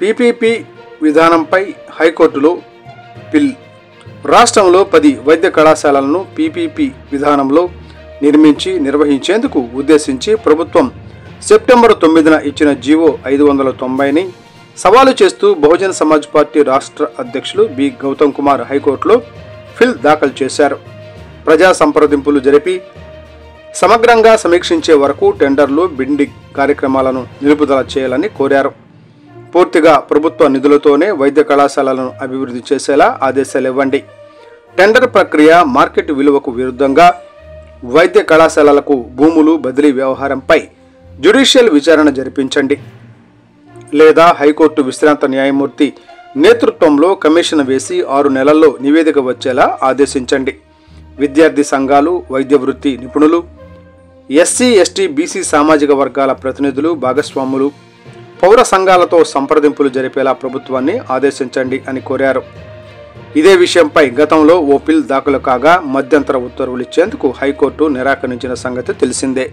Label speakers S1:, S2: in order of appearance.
S1: PPP విధానంపై హైకోర్టులో పిల్. రాష్ట్రంలో 10 వైద్య కళాశాలలను పీపీపీ విధానంలో నిర్వహించేందుకు ఉద్దేశించి ప్రభుత్వం సెప్టెంబర్ 9న ఇచ్చిన జీవో 590ని సవాలు చేస్తూ బహుజన్ సమాజ్ పార్టీ రాష్ట్ర అధ్యక్షులు బి. గౌతమ్ కుమార్ హైకోర్టులో పిల్ దాఖలు చేశారు. ప్రజా సంప్రదింపులు జరిపి సమగ్రంగా సమీక్షించే వరకు టెండర్లు, బిడ్డింగ్ కార్యక్రమాలను నిలుపుదల చేయాలని కోరారు. పూర్తిగా ప్రభుత్వ నిధులతోనే వైద్య కళాశాలలను అభివృద్ధి చేసేలా ఆదేశాలు ఇవ్వండి. టెండర్ ప్రక్రియ, మార్కెట్ విలువకు విరుద్ధంగా వైద్య కళాశాలలకు భూములు బదిలీ వ్యవహారంపై జ్యుడిషియల్ విచారణ జరిపించండి. లేదా హైకోర్టు విశ్రాంత న్యాయమూర్తి నేతృత్వంలో కమిషన్ వేసి 6 నెలల్లో నివేదిక వచ్చేలా ఆదేశించండి. విద్యార్థి సంఘాలు, వైద్య వృత్తి నిపుణులు, ఎస్సీ, ఎస్టీ, బీసీ సామాజిక వర్గాల ప్రతినిధులు, భాగస్వాములు, పౌర సంఘాలతో సంప్రదింపులు జరిపేలా ప్రభుత్వాన్ని ఆదేశించండి అని కోరారు. ఇదే విషయంపై గతంలో ఓ పిల్ దాఖలు కాగా మధ్యంతర ఉత్తర్వులు ఇచ్చేందుకు హైకోర్టు నిరాకరించిన సంగతి తెలిసిందే.